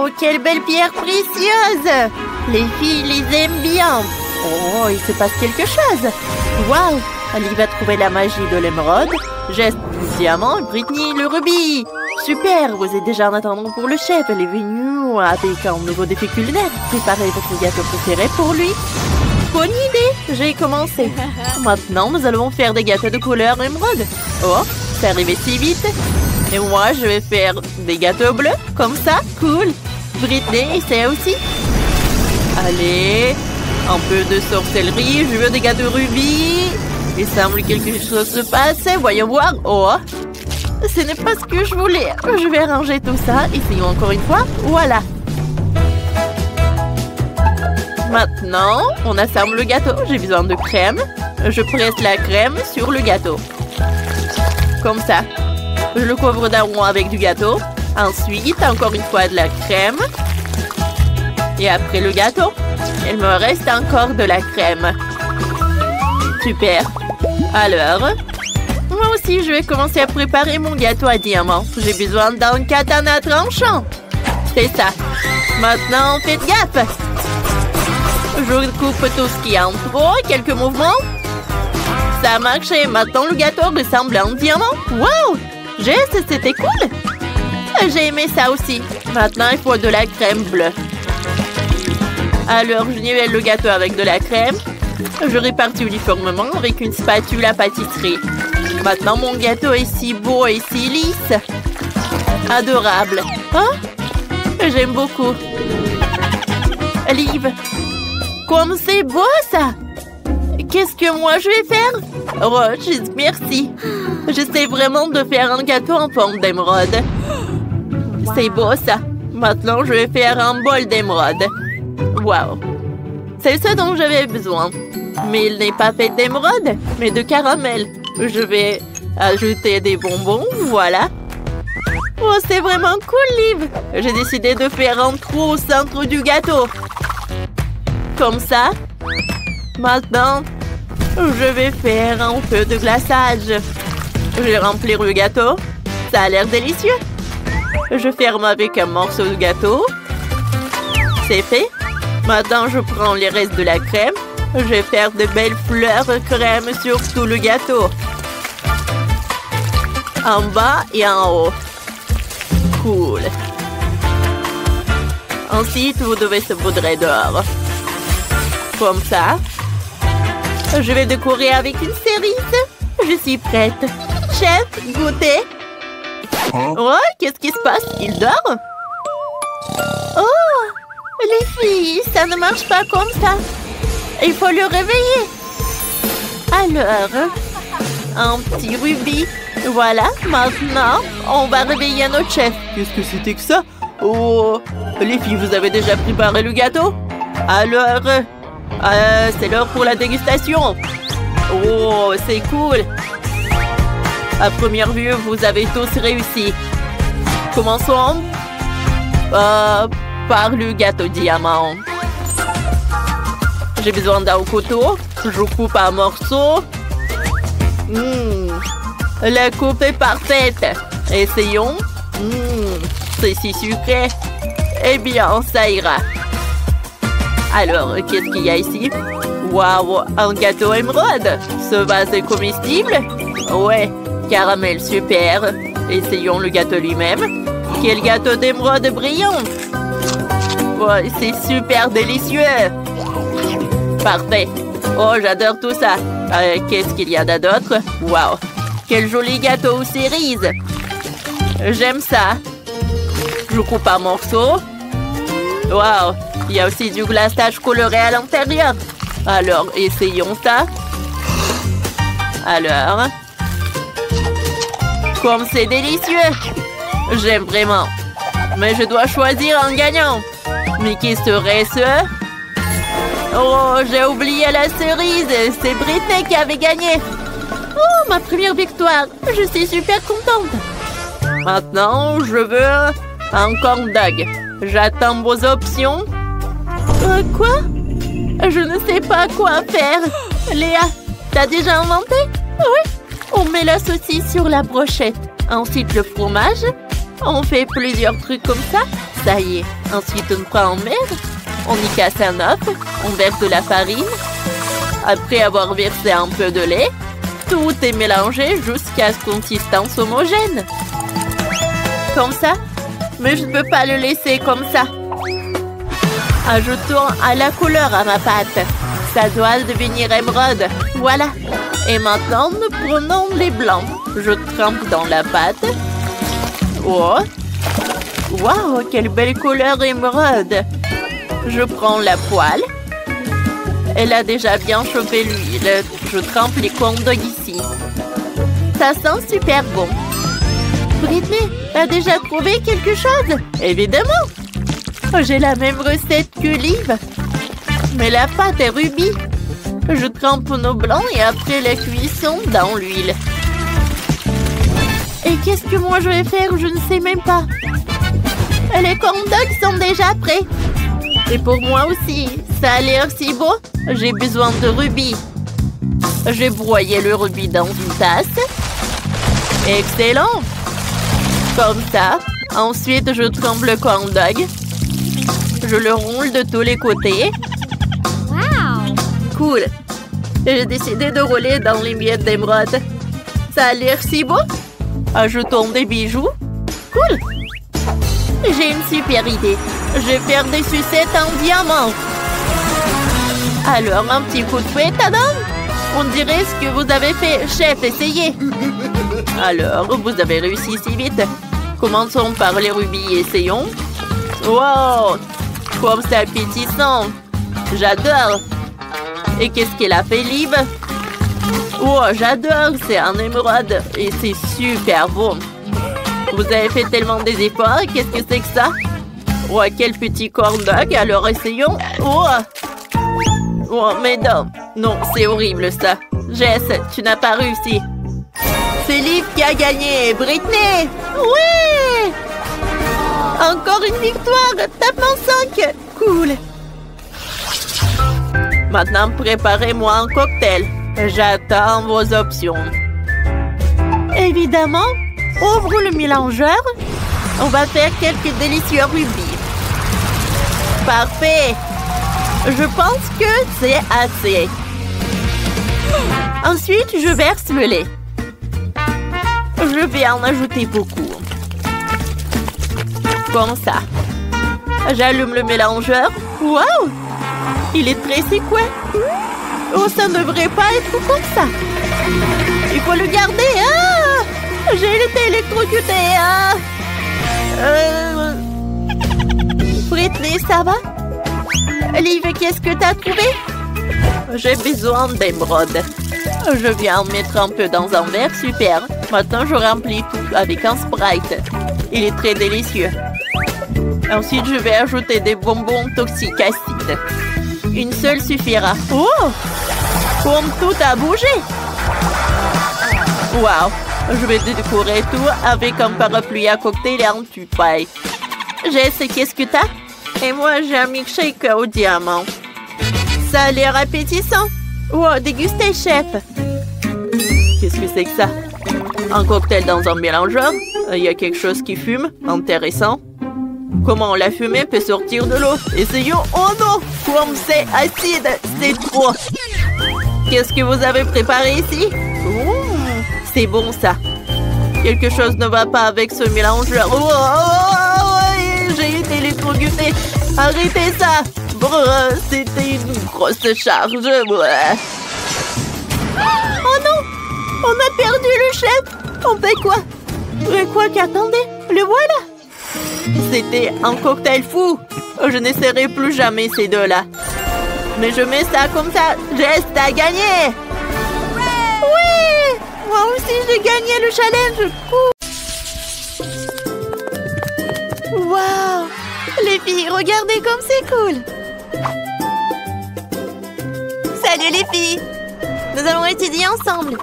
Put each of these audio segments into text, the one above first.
Oh, quelle belle pierre précieuse! Les filles les aiment bien. Oh, il se passe quelque chose. Waouh! Alive a trouvé la magie de l'émeraude. Jess, le diamant, Brittany, le rubis. Super, vous êtes déjà en attendant pour le chef. Elle est venue avec un nouveau défi culinaire. Préparez votre gâteau préféré pour lui. Bonne idée, j'ai commencé. Maintenant, nous allons faire des gâteaux de couleur émeraude. Oh, c'est arrivé si vite. Et moi, je vais faire des gâteaux bleus, comme ça, cool. Brittany, essaie aussi. Allez, un peu de sorcellerie, je veux des gâteaux rubis. Il semble que quelque chose se passe, voyons voir. Oh, ce n'est pas ce que je voulais. Je vais ranger tout ça, essayons encore une fois. Voilà. Maintenant, on assemble le gâteau. J'ai besoin de crème. Je presse la crème sur le gâteau. Comme ça. Je le couvre d'un rond avec du gâteau. Ensuite, encore une fois de la crème. Et après le gâteau, il me reste encore de la crème. Super. Alors, moi aussi, je vais commencer à préparer mon gâteau à diamant. J'ai besoin d'un katana tranchant. C'est ça. Maintenant, faites gaffe. Je coupe tout ce qui est en trop. Quelques mouvements. Ça a marché. Maintenant, le gâteau ressemble à un diamant. Wow! Jess, c'était cool. J'ai aimé ça aussi. Maintenant, il faut de la crème bleue. Alors, je nivelle le gâteau avec de la crème. Je répartis uniformément avec une spatule à pâtisserie. Maintenant, mon gâteau est si beau et si lisse. Adorable. Hein? J'aime beaucoup. Liv, comme c'est beau ça! Qu'est-ce que moi je vais faire? Oh, merci. J'essaie vraiment de faire un gâteau en forme d'émeraude. C'est beau ça. Maintenant, je vais faire un bol d'émeraude. Wow. C'est ce dont j'avais besoin. Mais il n'est pas fait d'émeraude, mais de caramel. Je vais ajouter des bonbons, voilà. Oh, c'est vraiment cool, Liv. J'ai décidé de faire un trou au centre du gâteau. Comme ça. Maintenant, je vais faire un peu de glaçage. Je vais remplir le gâteau. Ça a l'air délicieux. Je ferme avec un morceau de gâteau. C'est fait. Maintenant, je prends les restes de la crème. Je vais faire de belles fleurs crème sur tout le gâteau. En bas et en haut. Cool. Ensuite, vous devez saupoudrer dehors. Comme ça. Je vais décorer avec une cerise. Je suis prête. Chef, goûtez. Oh, qu'est-ce qui se passe? Il dort? Oh, les filles, ça ne marche pas comme ça. Il faut le réveiller. Alors, un petit rubis. Voilà, maintenant, on va réveiller notre chef. Qu'est-ce que c'était que ça? Oh, les filles, vous avez déjà préparé le gâteau? Alors, c'est l'heure pour la dégustation. Oh, c'est cool. À première vue, vous avez tous réussi. Commençons par le gâteau diamant. J'ai besoin d'un couteau. Je coupe un morceau. La coupe est parfaite. Essayons. C'est si sucré. Eh bien, ça ira. Alors, qu'est-ce qu'il y a ici? Waouh, un gâteau émeraude. Ce vase est comestible? Ouais, caramel super. Essayons le gâteau lui-même. Quel gâteau d'émeraude brillant. Ouais, c'est super délicieux. Parfait. Oh, j'adore tout ça. Qu'est-ce qu'il y a d'autre? Waouh, quel joli gâteau aux cerises. J'aime ça. Je coupe un morceau. Waouh, il y a aussi du glaçage coloré à l'intérieur. Alors, essayons ça. Alors, comme c'est délicieux. J'aime vraiment. Mais je dois choisir un gagnant. Mais qui serait-ce? Oh, j'ai oublié la cerise. C'est Brittany qui avait gagné. Oh, ma première victoire. Je suis super contente. Maintenant, je veux un corn dog. J'attends vos options. Quoi? Je ne sais pas quoi faire. Léa, t'as déjà inventé? Oui. On met la saucisse sur la brochette. Ensuite, le fromage. On fait plusieurs trucs comme ça. Ça y est. Ensuite, on prend un verre. On y casse un œuf. On verse de la farine. Après avoir versé un peu de lait, tout est mélangé jusqu'à ce consistance homogène. Comme ça. Mais je ne peux pas le laisser comme ça. Ajoutons à la couleur à ma pâte. Ça doit devenir émeraude. Voilà. Et maintenant, nous prenons les blancs. Je trempe dans la pâte. Oh! Waouh, quelle belle couleur émeraude! Je prends la poêle. Elle a déjà bien chauffé l'huile. Je trempe les corn dogs ici. Ça sent super bon. Britney, t'as déjà trouvé quelque chose? Évidemment! J'ai la même recette que Liv. Mais la pâte est rubis. Je trempe nos blancs et après la cuisson dans l'huile. Et qu'est-ce que moi je vais faire? Je ne sais même pas. Les corn dogs sont déjà prêts. Et pour moi aussi. Ça a l'air si beau. J'ai besoin de rubis. J'ai broyé le rubis dans une tasse. Excellent. Comme ça. Ensuite, je trempe le corn dog. Je le roule de tous les côtés. Wow! Cool. J'ai décidé de rouler dans les miettes d'émeraude. Ça a l'air si beau. Ajoutons des bijoux. Cool. J'ai une super idée. Je vais faire des sucettes en diamant. Alors, un petit coup de fouet, tadam! On dirait ce que vous avez fait. Chef, essayez. Alors, vous avez réussi si vite. Commençons par les rubis. Essayons. Wow! Comme c'est appétissant. J'adore. Et qu'est-ce qu'elle a fait, Liv? Oh, j'adore. C'est un émeraude. Et c'est super bon. Vous avez fait tellement des efforts. Qu'est-ce que c'est que ça? Oh, quel petit corn dog. Alors, essayons. Oh! Oh, mais non. Non, c'est horrible, ça. Jess, tu n'as pas réussi. C'est Liv qui a gagné. Britney! Oui! Encore une victoire. Tapement 5. Cool. Maintenant, préparez-moi un cocktail. J'attends vos options. Évidemment. Ouvre le mélangeur. On va faire quelques délicieux rubis. Parfait. Je pense que c'est assez. Ensuite, je verse le lait. Je vais en ajouter beaucoup. Comme ça. J'allume le mélangeur. Wow! Il est très secoué. Oh, ça ne devrait pas être comme ça. Il faut le garder. Ah! J'ai été électrocutée. Ah! Britney, ça va? Liv, qu'est-ce que t'as trouvé? J'ai besoin d'émeraude. Je viens en mettre un peu dans un verre, super. Maintenant, je remplis tout avec un Sprite. Il est très délicieux. Ensuite, je vais ajouter des bonbons toxiques acides. Une seule suffira. Oh! Comme tout a bougé. Wow! Je vais décorer tout avec un parapluie à cocktail et un tupaille. Jess, qu'est-ce que t'as? Et moi, j'ai un milkshake au diamant. Ça a l'air appétissant. Wow, dégustez, chef. Qu'est-ce que c'est que ça? Un cocktail dans un mélangeur? Il y a quelque chose qui fume. Intéressant. Comment la fumée peut sortir de l'eau? Essayons. Oh non! Comme c'est acide! C'est trop! Qu'est-ce que vous avez préparé ici? C'est bon, ça. Quelque chose ne va pas avec ce mélangeur. J'ai été électrocutée. Arrêtez ça! C'était une grosse charge. Oh non! On a perdu le chef! On fait quoi? Mais quoi qu'attendez? Le voilà! C'était un cocktail fou! Je n'essaierai plus jamais ces deux-là. Mais je mets ça comme ça. Jess, t'as gagné! Oui! Moi aussi, j'ai gagné le challenge! Waouh! Les filles, regardez comme c'est cool! Salut les filles! Nous allons étudier ensemble.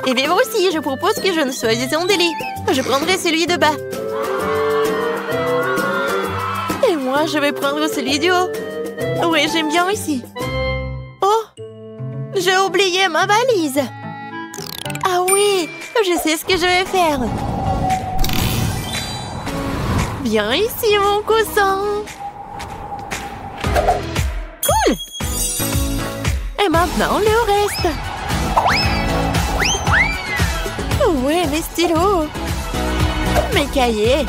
Et bien moi aussi, je propose que je ne choisisse un délit. Je prendrai celui de bas. Et moi, je vais prendre celui du haut. Oui, j'aime bien ici. Oh! J'ai oublié ma valise. Ah oui! Je sais ce que je vais faire. Viens ici, mon cousin. Cool. Et maintenant, le reste. Ouais, mes stylos. Mes cahiers.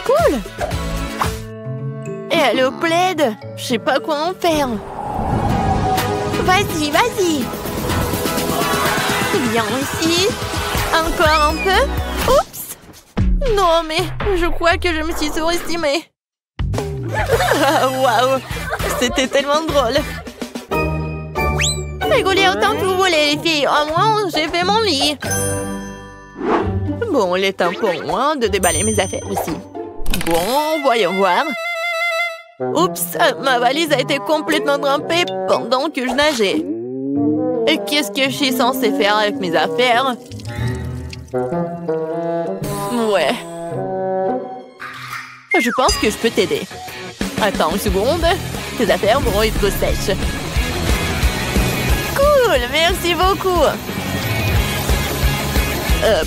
Cool. Et le plaid. Je sais pas quoi en faire. Vas-y, vas-y. Viens ici. Encore un peu. Oups. Non, mais je crois que je me suis surestimée. Waouh. C'était tellement drôle. Rigolez autant que vous voulez, les filles. Au moins, j'ai fait mon lit. Bon, il est temps pour moi de déballer mes affaires ici. Bon, voyons voir. Oups, ma valise a été complètement trempée pendant que je nageais. Et qu'est-ce que je suis censée faire avec mes affaires? Ouais. Je pense que je peux t'aider. Attends une seconde. Tes affaires vont être sèches. Cool, merci beaucoup.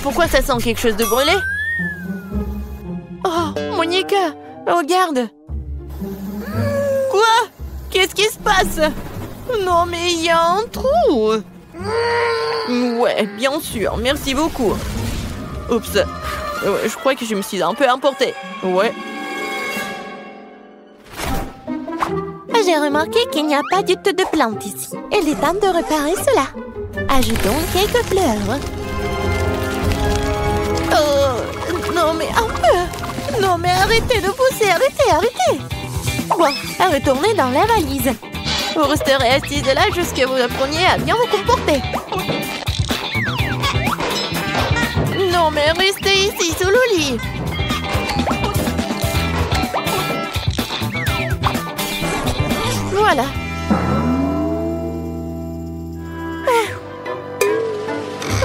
Pourquoi ça sent quelque chose de brûlé? Oh, Monica, regarde. Quoi? Qu'est-ce qui se passe? Non, mais il y a un trou. Ouais, bien sûr, merci beaucoup. Oups, je crois que je me suis un peu emportée. Ouais. J'ai remarqué qu'il n'y a pas du tout de plantes ici. Il est temps de réparer cela. Ajoutons quelques fleurs. Oh, non, mais un peu. Non, mais arrêtez de pousser, arrêtez. Bon, retournez dans la valise. Vous resterez assise là jusqu'à vous appreniez à bien vous comporter. Non, mais restez ici, sous le lit. Voilà.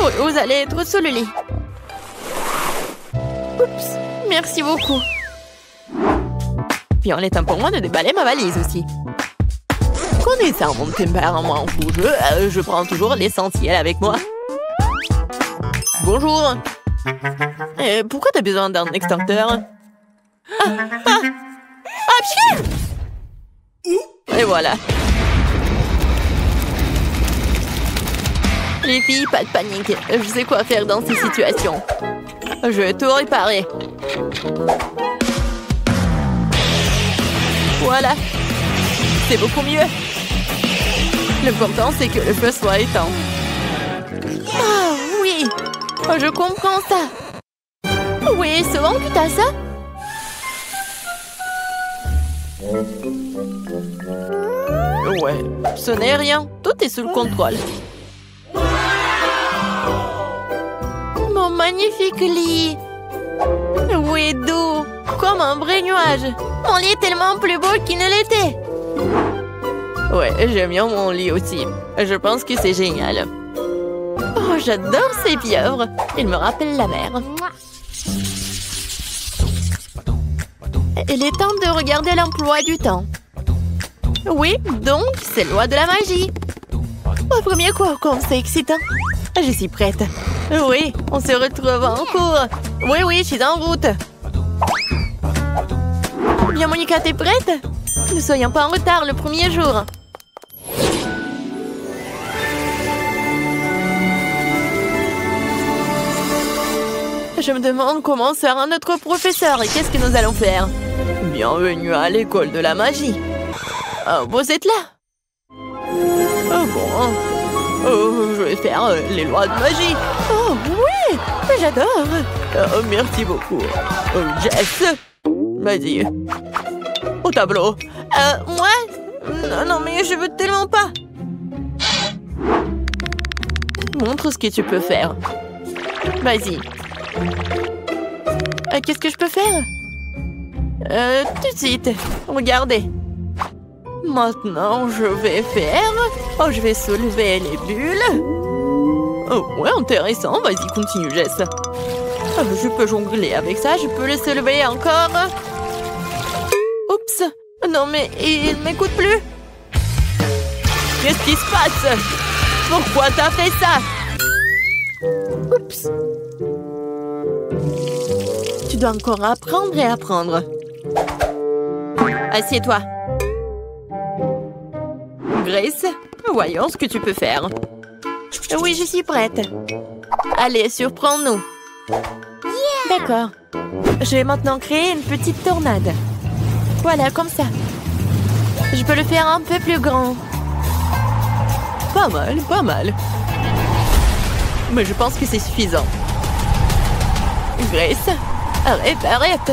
Oui, vous allez être sous le lit. Oups, merci beaucoup. Puis il est temps pour moi de déballer ma valise aussi. Connaissant mon tempérament bougeux, je prends toujours l'essentiel avec moi. Bonjour. Pourquoi t'as besoin d'un extincteur? Pfiou! Et voilà. Les filles, pas de panique. Je sais quoi faire dans ces situations. Je vais tout réparer. Voilà. C'est beaucoup mieux. L'important, c'est que le feu soit éteint. Ah oui. Je comprends ça. Oui, souvent que t'as ça. Ouais, ce n'est rien. Tout est sous le contrôle. Mon magnifique lit. Oui, doux. Comme un vrai nuage. Mon lit est tellement plus beau qu'il ne l'était. Ouais, j'aime bien mon lit aussi. Je pense que c'est génial. Oh, j'adore ces pieuvres. Ils me rappellent la mer. Il est temps de regarder l'emploi du temps. Oui, donc, c'est loi de la magie. Au premier cours, comme c'est excitant. Je suis prête. Oui, on se retrouve en cours. Oui, je suis en route. Bien, Monica, t'es prête? Ne soyons pas en retard le premier jour. Je me demande comment sera notre professeur et qu'est-ce que nous allons faire. Bienvenue à l'école de la magie. Oh, vous êtes là? Oh bon. Oh, je vais faire les lois de magie. Oh oui, j'adore. Oh, merci beaucoup. Oh, Jess, vas-y. Au tableau. Moi? Non, mais je veux tellement pas. Montre ce que tu peux faire. Vas-y. Qu'est-ce que je peux faire? Tout de suite. Regardez. Maintenant, je vais faire... Oh, je vais soulever les bulles. Oh, ouais, intéressant. Vas-y, continue, Jess. Oh, je peux jongler avec ça. Je peux le soulever encore. Oups. Non, mais il ne m'écoute plus. Qu'est-ce qui se passe? Pourquoi t'as fait ça? Oups. Tu dois encore apprendre et apprendre. Assieds-toi. Grace, voyons ce que tu peux faire. Oui, je suis prête. Allez, surprends-nous. D'accord. Je vais maintenant créer une petite tornade. Voilà, comme ça. Je peux le faire un peu plus grand. Pas mal, pas mal. Mais je pense que c'est suffisant. Grace, arrête, arrête.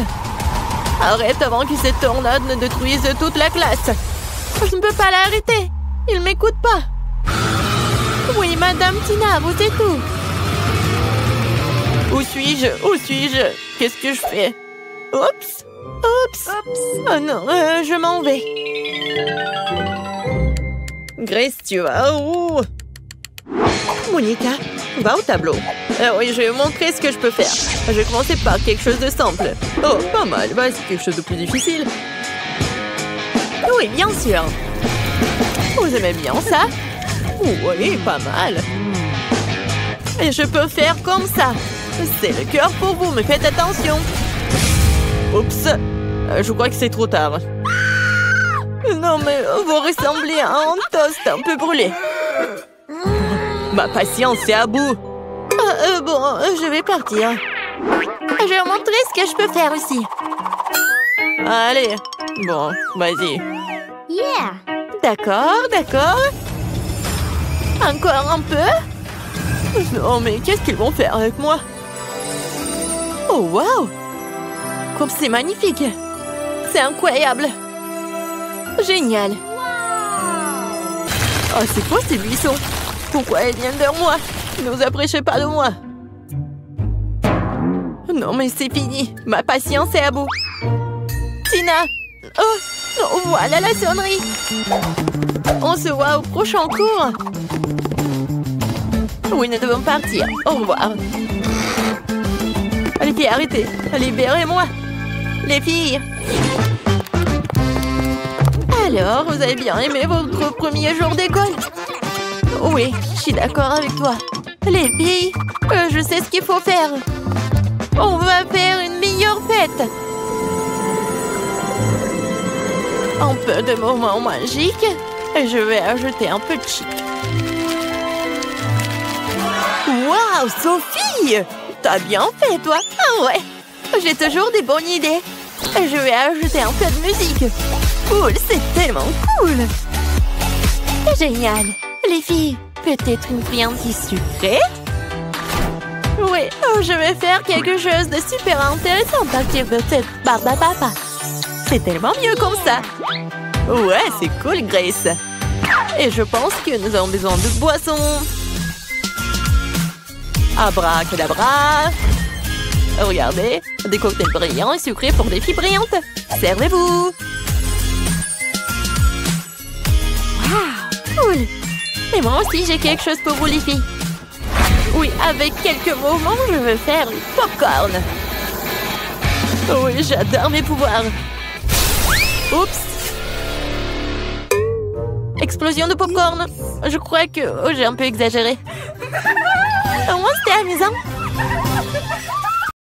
Arrête avant que cette tornade ne détruise toute la classe. Je ne peux pas l'arrêter. Il m'écoute pas. Oui, Madame Tina, vous êtes où? Où suis-je? Où suis-je? Qu'est-ce que je fais? Oups! Oups! Oh non, je m'en vais. Grace, tu vas où? Monica, va au tableau. Oui, je vais vous montrer ce que je peux faire. Je vais commencer par quelque chose de simple. Oh, pas mal. Bah, c'est quelque chose de plus difficile. Oui, bien sûr. Vous aimez bien ça? Oui, pas mal. Et je peux faire comme ça. C'est le cœur pour vous, mais faites attention. Oups, je crois que c'est trop tard. Non, mais vous ressemblez à un toast un peu brûlé. Ma patience est à bout. Bon, je vais partir. Je vais vous montrer ce que je peux faire aussi. Allez, bon, vas-y. Yeah. D'accord, d'accord. Encore un peu? Non, mais qu'est-ce qu'ils vont faire avec moi? Oh, waouh! Comme c'est magnifique! C'est incroyable! Génial! Oh, c'est quoi ces buissons? Pourquoi ils viennent vers moi? Ne vous approchez pas de moi! Non, mais c'est fini! Ma patience est à bout! Tina! Oh, voilà la sonnerie! On se voit au prochain cours! Oui, nous devons partir. Au revoir. Les filles, arrêtez. Libérez-moi. Les filles. Alors, vous avez bien aimé votre premier jour d'école? Oui, je suis d'accord avec toi. Les filles, je sais ce qu'il faut faire. On va faire une meilleure fête. Un peu de moments magiques. Et je vais ajouter un peu de chic. Waouh, Sophie! T'as bien fait, toi! Ah ouais! J'ai toujours des bonnes idées. Je vais ajouter un peu de musique. Cool, c'est tellement cool! Génial! Les filles, peut-être une friandise sucrée? Oui, je vais faire quelque chose de super intéressant à partir de cette barbe à papa. C'est tellement mieux comme ça. Ouais, c'est cool, Grace. Et je pense que nous avons besoin de boissons. Abracadabra! Regardez, des cocktails brillants et sucrés pour des filles brillantes. Servez-vous! Wow! Cool! Et moi aussi, j'ai quelque chose pour vous, les filles. Oui, avec quelques mouvements, je veux faire du popcorn. Oui, j'adore mes pouvoirs. Oups! Explosion de popcorn. Je crois que j'ai un peu exagéré. Au moins, c'était amusant.